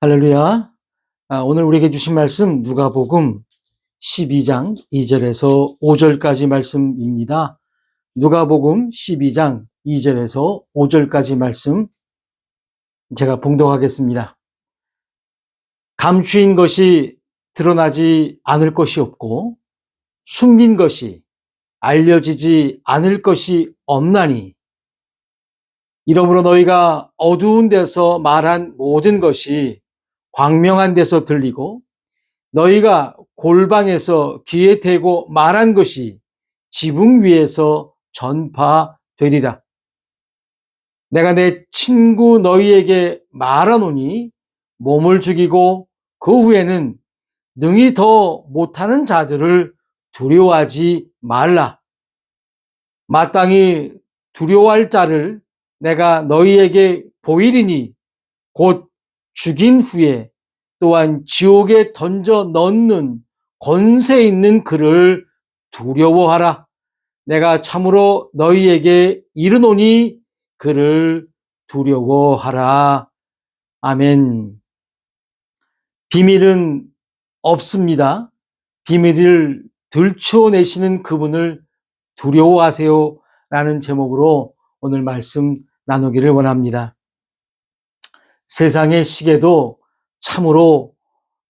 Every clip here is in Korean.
할렐루야. 오늘 우리에게 주신 말씀 누가복음 12장 2절에서 5절까지 말씀입니다. 누가복음 12장 2절에서 5절까지 말씀 제가 봉독하겠습니다. 감추인 것이 드러나지 않을 것이 없고 숨긴 것이 알려지지 않을 것이 없나니 이러므로 너희가 어두운 데서 말한 모든 것이 광명한 데서 들리고 너희가 골방에서 귀에 대고 말한 것이 지붕 위에서 전파되리라. 내가 내 친구 너희에게 말하노니 몸을 죽이고 그 후에는 능히 더 못하는 자들을 두려워하지 말라. 마땅히 두려워할 자를 내가 너희에게 보이리니 곧 죽인 후에 또한 지옥에 던져 넣는 권세 있는 그를 두려워하라. 내가 참으로 너희에게 이르노니 그를 두려워하라. 아멘. 비밀은 없습니다. 비밀을 들춰내시는 그분을 두려워하세요. 라는 제목으로 오늘 말씀 나누기를 원합니다. 세상의 시계도 참으로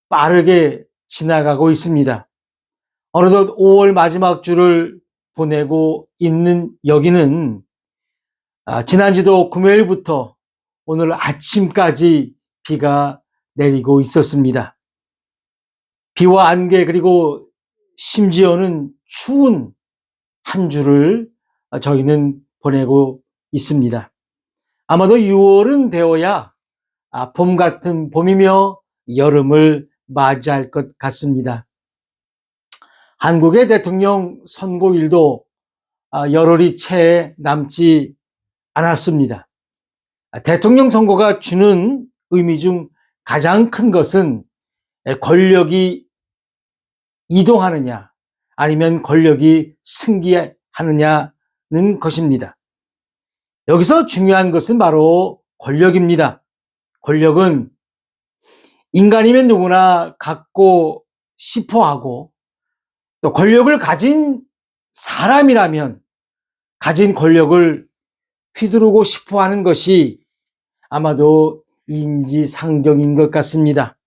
빠르게 지나가고 있습니다. 어느덧 5월 마지막 주를 보내고 있는 여기는 지난주도 금요일부터 오늘 아침까지 비가 내리고 있었습니다. 비와 안개 그리고 심지어는 추운 한 주를 저희는 보내고 있습니다. 아마도 6월은 되어야 봄 같은 봄이며 여름을 맞이할 것 같습니다. 한국의 대통령 선거일도 열흘이 채 남지 않았습니다. 대통령 선거가 주는 의미 중 가장 큰 것은 권력이 이동하느냐 아니면 권력이 승기하느냐는 것입니다. 여기서 중요한 것은 바로 권력입니다. 권력은 인간이면 누구나 갖고 싶어 하고 또 권력을 가진 사람이라면 가진 권력을 휘두르고 싶어 하는 것이 아마도 인지상정인 것 같습니다.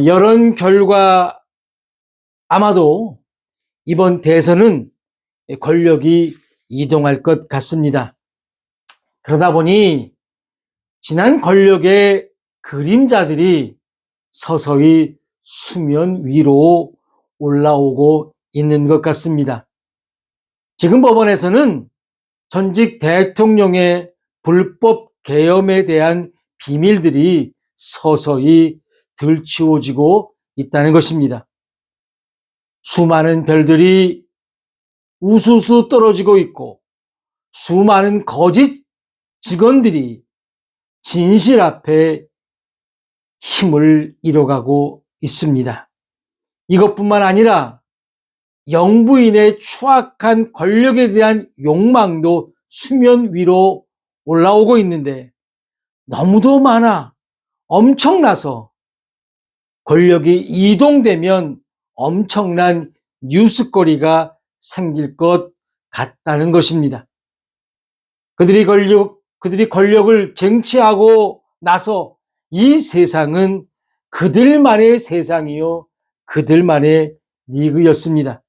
여론 결과 아마도 이번 대선은 권력이 이동할 것 같습니다. 그러다 보니 지난 권력의 그림자들이 서서히 수면 위로 올라오고 있는 것 같습니다. 지금 법원에서는 전직 대통령의 불법 계엄에 대한 비밀들이 서서히 들추어지고 있다는 것입니다. 수많은 별들이 우수수 떨어지고 있고 수많은 거짓 직원들이 진실 앞에 힘을 잃어가고 있습니다. 이것뿐만 아니라 영부인의 추악한 권력에 대한 욕망도 수면 위로 올라오고 있는데 너무도 많아 엄청나서 권력이 이동되면 엄청난 뉴스거리가 생길 것 같다는 것입니다. 그들이 권력을 쟁취하고 나서 이 세상은 그들만의 세상이요 그들만의 리그였습니다.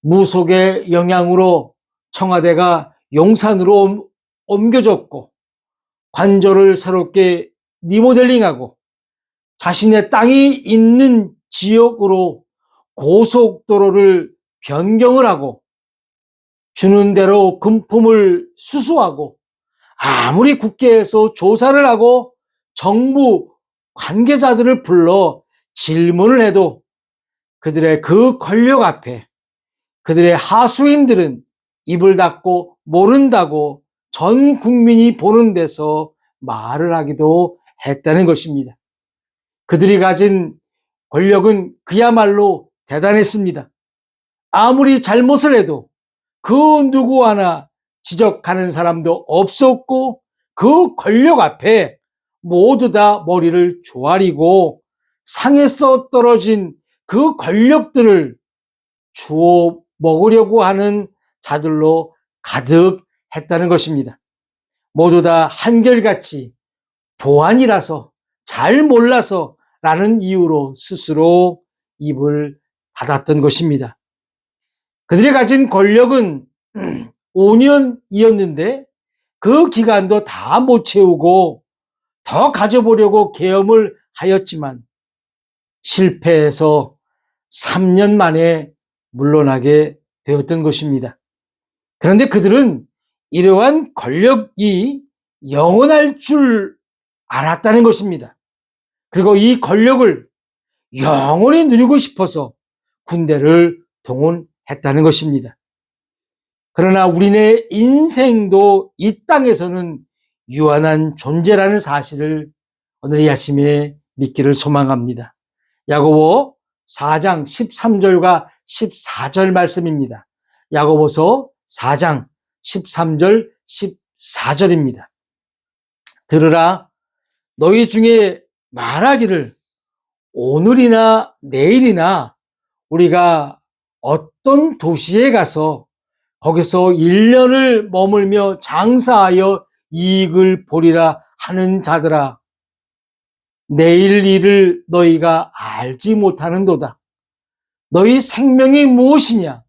무속의 영향으로 청와대가 용산으로 옮겨졌고 관저를 새롭게 리모델링하고 자신의 땅이 있는 지역으로 고속도로를 변경을 하고 주는 대로 금품을 수수하고 아무리 국회에서 조사를 하고 정부 관계자들을 불러 질문을 해도 그들의 그 권력 앞에 그들의 하수인들은 입을 닫고 모른다고 전 국민이 보는 데서 말을 하기도 했다는 것입니다. 그들이 가진 권력은 그야말로 대단했습니다. 아무리 잘못을 해도 그 누구 하나 지적하는 사람도 없었고 그 권력 앞에 모두 다 머리를 조아리고 상에서 떨어진 그 권력들을 주워 먹으려고 하는 자들로 가득했다는 것입니다. 모두 다 한결같이 보안이라서 잘 몰라서 라는 이유로 스스로 입을 닫았던 것입니다. 그들이 가진 권력은 5년이었는데 그 기간도 다 못 채우고 더 가져보려고 계엄을 하였지만 실패해서 3년 만에 물러나게 되었던 것입니다. 그런데 그들은 이러한 권력이 영원할 줄 알았다는 것입니다. 그리고 이 권력을 영원히 누리고 싶어서 군대를 동원했다는 것입니다. 그러나 우리네 인생도 이 땅에서는 유한한 존재라는 사실을 오늘 이 아침에 믿기를 소망합니다. 야고보 4장 13절과 14절 말씀입니다. 야고보서 4장 13절 14절입니다. 들으라, 너희 중에 말하기를 오늘이나 내일이나 우리가 어떤 도시에 가서 거기서 1년을 머물며 장사하여 이익을 보리라 하는 자들아, 내일 일을 너희가 알지 못하는도다. 너희 생명이 무엇이냐?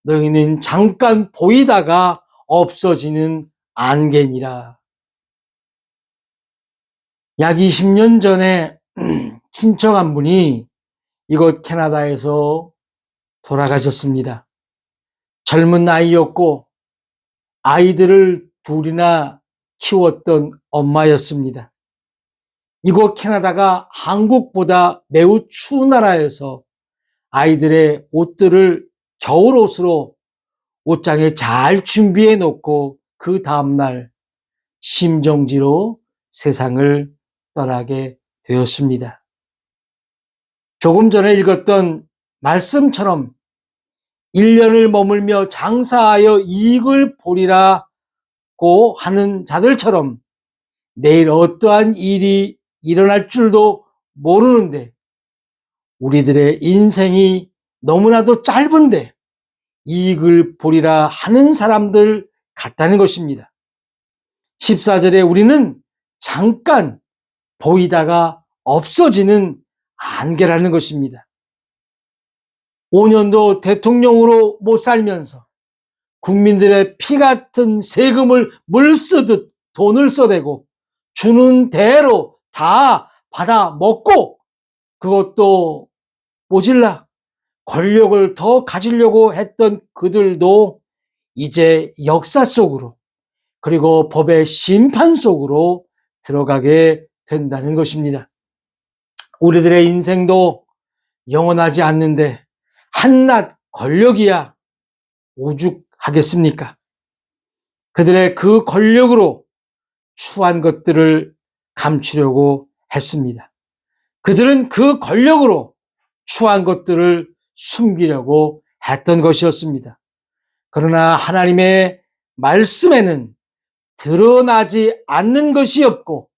너희는 잠깐 보이다가 없어지는 안개니라. 약 20년 전에 친척 한 분이 이곳 캐나다에서 돌아가셨습니다. 젊은 나이였고 아이들을 둘이나 키웠던 엄마였습니다. 이곳 캐나다가 한국보다 매우 추운 나라여서 아이들의 옷들을 겨울옷으로 옷장에 잘 준비해 놓고 그 다음날 심정지로 세상을 떠나게 되었습니다. 조금 전에 읽었던 말씀처럼 1년을 머물며 장사하여 이익을 보리라고 하는 자들처럼 내일 어떠한 일이 일어날 줄도 모르는데 우리들의 인생이 너무나도 짧은데 이익을 보리라 하는 사람들 같다는 것입니다. 14절에 우리는 잠깐 보이다가 없어지는 안개라는 것입니다. 5년도 대통령으로 못 살면서 국민들의 피 같은 세금을 물 쓰듯 돈을 써대고 주는 대로 다 받아 먹고 그것도 모질라 권력을 더 가지려고 했던 그들도 이제 역사 속으로 그리고 법의 심판 속으로 들어가게 된다는 것입니다. 우리들의 인생도 영원하지 않는데 한낱 권력이야 오죽하겠습니까? 그들의 그 권력으로 추한 것들을 감추려고 했습니다. 그들은 그 권력으로 추한 것들을 숨기려고 했던 것이었습니다. 그러나 하나님의 말씀에는 드러나지 않는 것이 없고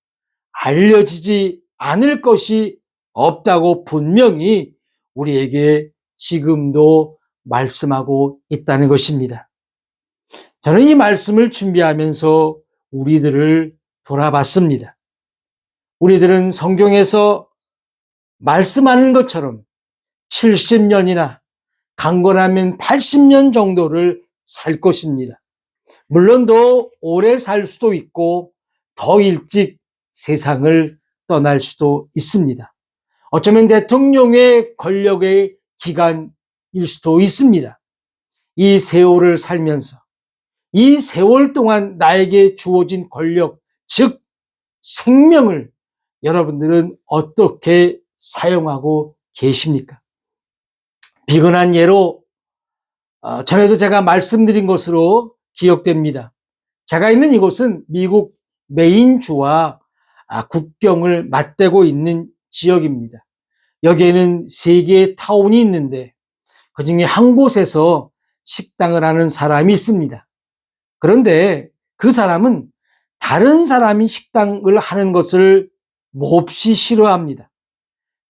알려지지 않을 것이 없다고 분명히 우리에게 지금도 말씀하고 있다는 것입니다. 저는 이 말씀을 준비하면서 우리들을 돌아봤습니다. 우리들은 성경에서 말씀하는 것처럼 70년이나 강건하면 80년 정도를 살 것입니다. 물론 더 오래 살 수도 있고 더 일찍 세상을 떠날 수도 있습니다. 어쩌면 대통령의 권력의 기간일 수도 있습니다. 이 세월을 살면서 이 세월 동안 나에게 주어진 권력, 즉 생명을 여러분들은 어떻게 사용하고 계십니까? 비근한 예로 전에도 제가 말씀드린 것으로 기억됩니다. 제가 있는 이곳은 미국 메인주와 국경을 맞대고 있는 지역입니다. 여기에는 3개의 타운이 있는데 그중에 한 곳에서 식당을 하는 사람이 있습니다. 그런데 그 사람은 다른 사람이 식당을 하는 것을 몹시 싫어합니다.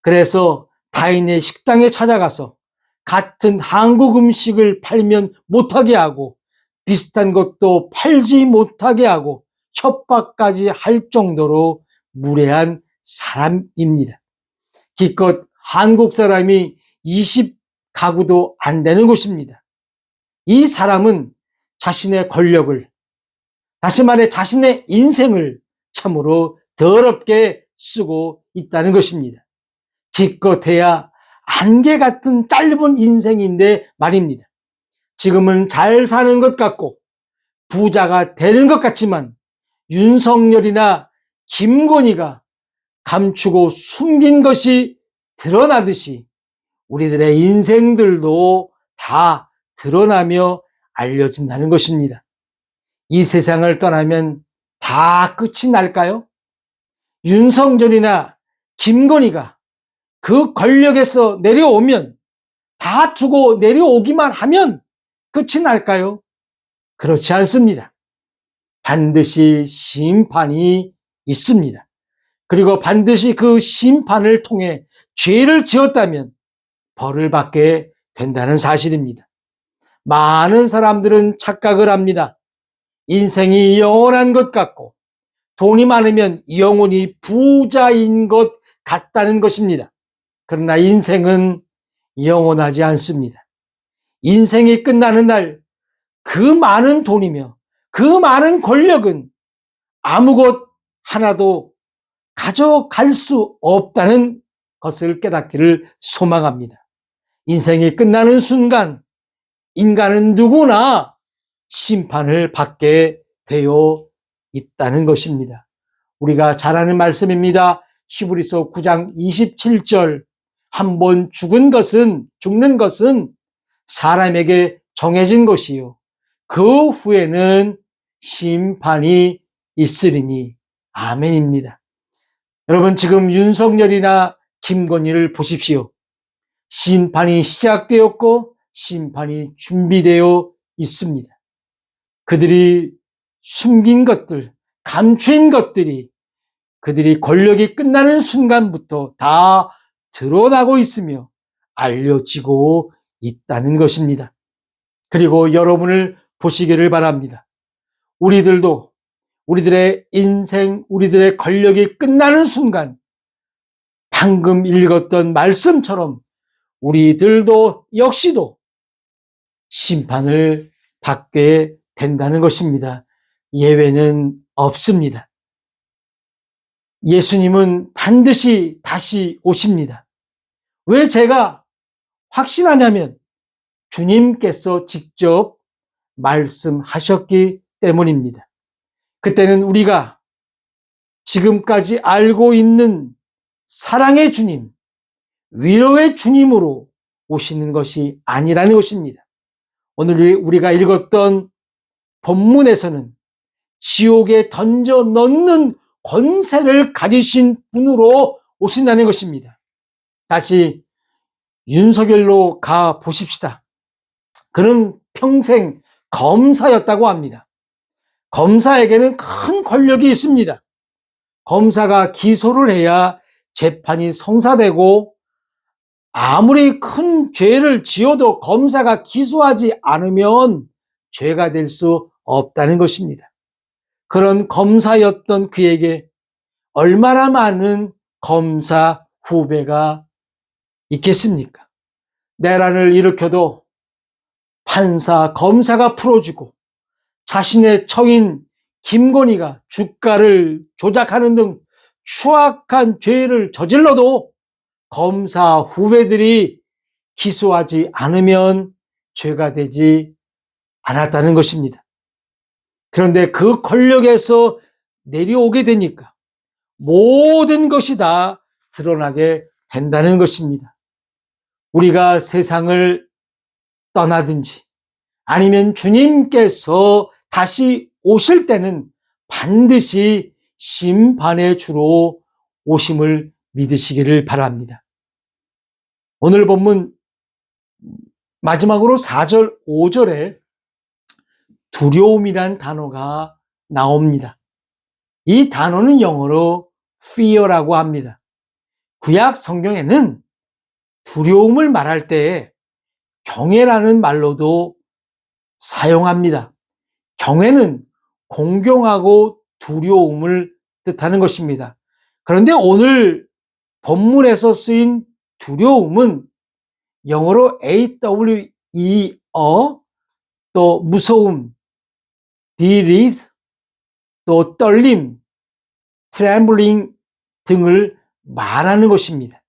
그래서 타인의 식당에 찾아가서 같은 한국 음식을 팔면 못하게 하고 비슷한 것도 팔지 못하게 하고 협박까지 할 정도로 무례한 사람입니다. 기껏 한국 사람이 20가구도 안 되는 곳입니다. 이 사람은 자신의 권력을, 다시 말해 자신의 인생을 참으로 더럽게 쓰고 있다는 것입니다. 기껏해야 안개 같은 짧은 인생인데 말입니다. 지금은 잘 사는 것 같고 부자가 되는 것 같지만 윤석열이나 김건희가 감추고 숨긴 것이 드러나듯이 우리들의 인생들도 다 드러나며 알려진다는 것입니다. 이 세상을 떠나면 다 끝이 날까요? 윤석열이나 김건희가 그 권력에서 내려오면, 다 두고 내려오기만 하면 끝이 날까요? 그렇지 않습니다. 반드시 심판이 있습니다. 그리고 반드시 그 심판을 통해 죄를 지었다면 벌을 받게 된다는 사실입니다. 많은 사람들은 착각을 합니다. 인생이 영원한 것 같고 돈이 많으면 영원히 부자인 것 같다는 것입니다. 그러나 인생은 영원하지 않습니다. 인생이 끝나는 날 그 많은 돈이며 그 많은 권력은 아무것 하나도 가져갈 수 없다는 것을 깨닫기를 소망합니다. 인생이 끝나는 순간 인간은 누구나 심판을 받게 되어 있다는 것입니다. 우리가 잘 아는 말씀입니다. 히브리서 9장 27절, 한번 죽는 것은 사람에게 정해진 것이요 그 후에는 심판이 있으리니. 아멘입니다. 여러분, 지금 윤석열이나 김건희를 보십시오. 심판이 시작되었고 심판이 준비되어 있습니다. 그들이 숨긴 것들, 감춘 것들이 그들이 권력이 끝나는 순간부터 다 드러나고 있으며 알려지고 있다는 것입니다. 그리고 여러분을 보시기를 바랍니다. 우리들도 우리들의 인생, 우리들의 권력이 끝나는 순간 방금 읽었던 말씀처럼 우리들도 역시도 심판을 받게 된다는 것입니다. 예외는 없습니다. 예수님은 반드시 다시 오십니다. 왜 제가 확신하냐면 주님께서 직접 말씀하셨기 때문입니다. 그때는 우리가 지금까지 알고 있는 사랑의 주님, 위로의 주님으로 오시는 것이 아니라는 것입니다. 오늘 우리가 읽었던 본문에서는 지옥에 던져 넣는 권세를 가지신 분으로 오신다는 것입니다. 다시 윤석열로 가 보십시다. 그는 평생 검사였다고 합니다. 검사에게는 큰 권력이 있습니다. 검사가 기소를 해야 재판이 성사되고 아무리 큰 죄를 지어도 검사가 기소하지 않으면 죄가 될 수 없다는 것입니다. 그런 검사였던 그에게 얼마나 많은 검사 후배가 있겠습니까? 내란을 일으켜도 판사, 검사가 풀어주고 자신의 처인 김건희가 주가를 조작하는 등 추악한 죄를 저질러도 검사 후배들이 기소하지 않으면 죄가 되지 않았다는 것입니다. 그런데 그 권력에서 내려오게 되니까 모든 것이 다 드러나게 된다는 것입니다. 우리가 세상을 떠나든지 아니면 주님께서 다시 오실 때는 반드시 심판의 주로 오심을 믿으시기를 바랍니다. 오늘 본문 마지막으로 4절, 5절에 두려움이란 단어가 나옵니다. 이 단어는 영어로 fear라고 합니다. 구약 성경에는 두려움을 말할 때 경외라는 말로도 사용합니다. 경외는 공경하고 두려움을 뜻하는 것입니다. 그런데 오늘 본문에서 쓰인 두려움은 영어로 AWE어, 또 무서움, dread, 또 떨림, trembling 등을 말하는 것입니다.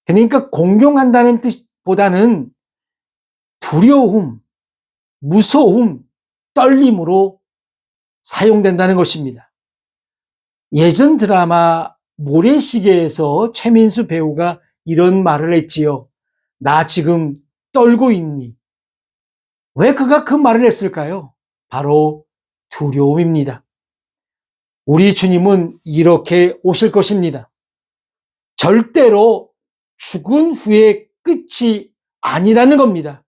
그러니까 공경한다는 뜻보다는 두려움, 무서움, 떨림으로 사용된다는 것입니다. 예전 드라마 모래시계에서 최민수 배우가 이런 말을 했지요. 나 지금 떨고 있니? 왜 그가 그 말을 했을까요? 바로 두려움입니다. 우리 주님은 이렇게 오실 것입니다. 절대로 죽은 후에 끝이 아니라는 겁니다.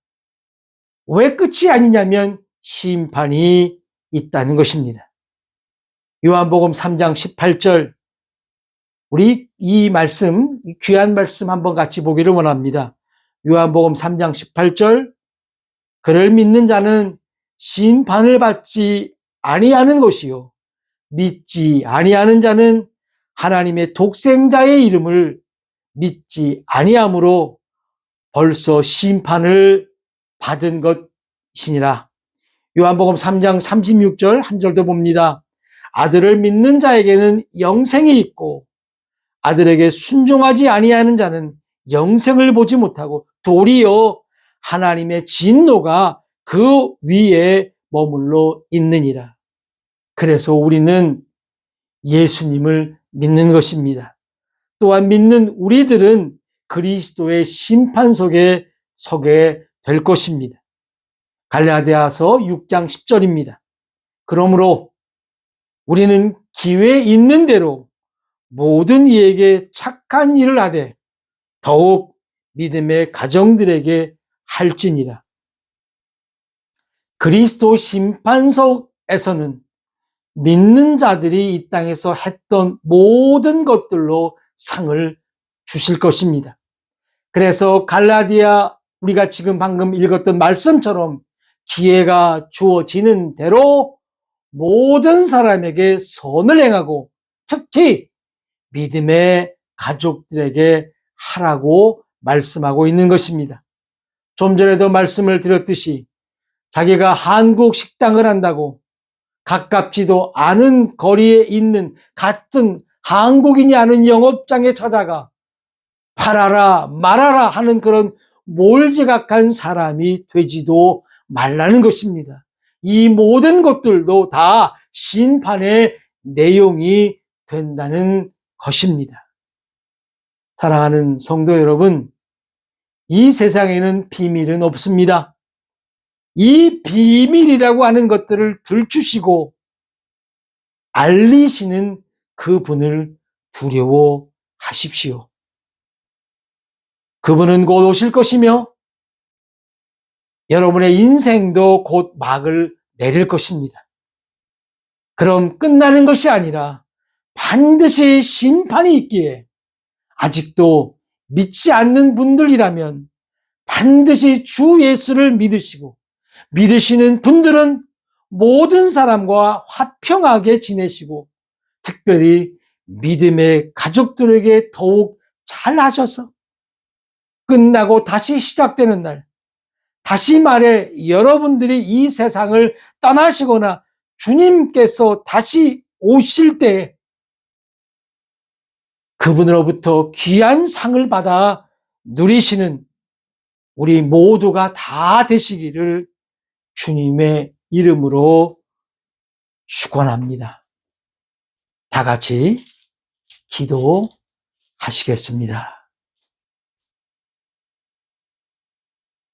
왜 끝이 아니냐면 심판이 있다는 것입니다. 요한복음 3장 18절, 우리 이 말씀, 이 귀한 말씀 한번 같이 보기를 원합니다. 요한복음 3장 18절, 그를 믿는 자는 심판을 받지 아니하는 것이요 믿지 아니하는 자는 하나님의 독생자의 이름을 믿지 아니함으로 벌써 심판을 받은 것이니라. 요한복음 3장 36절 한 절 더 봅니다. 아들을 믿는 자에게는 영생이 있고 아들에게 순종하지 아니하는 자는 영생을 보지 못하고 도리어 하나님의 진노가 그 위에 머물러 있느니라. 그래서 우리는 예수님을 믿는 것입니다. 또한 믿는 우리들은 그리스도의 심판 속에 서게 될 것입니다. 갈라디아서 6장 10절입니다. 그러므로 우리는 기회 있는 대로 모든 이에게 착한 일을 하되 더욱 믿음의 가정들에게 할지니라. 그리스도 심판석에서는 믿는 자들이 이 땅에서 했던 모든 것들로 상을 주실 것입니다. 그래서 갈라디아 우리가 지금 방금 읽었던 말씀처럼 기회가 주어지는 대로 모든 사람에게 선을 행하고 특히 믿음의 가족들에게 하라고 말씀하고 있는 것입니다. 좀 전에도 말씀을 드렸듯이 자기가 한국 식당을 한다고 가깝지도 않은 거리에 있는 같은 한국인이 아는 영업장에 찾아가 팔아라 말아라 하는 그런 몰지각한 사람이 되지도 말라는 것입니다. 이 모든 것들도 다 심판의 내용이 된다는 것입니다. 사랑하는 성도 여러분, 이 세상에는 비밀은 없습니다. 이 비밀이라고 하는 것들을 들추시고 알리시는 그분을 두려워하십시오. 그분은 곧 오실 것이며 여러분의 인생도 곧 막을 내릴 것입니다. 그럼 끝나는 것이 아니라 반드시 심판이 있기에 아직도 믿지 않는 분들이라면 반드시 주 예수를 믿으시고 믿으시는 분들은 모든 사람과 화평하게 지내시고 특별히 믿음의 가족들에게 더욱 잘하셔서 끝나고 다시 시작되는 날, 다시 말해 여러분들이 이 세상을 떠나시거나 주님께서 다시 오실 때 그분으로부터 귀한 상을 받아 누리시는 우리 모두가 다 되시기를 주님의 이름으로 축원합니다. 다 같이 기도하시겠습니다.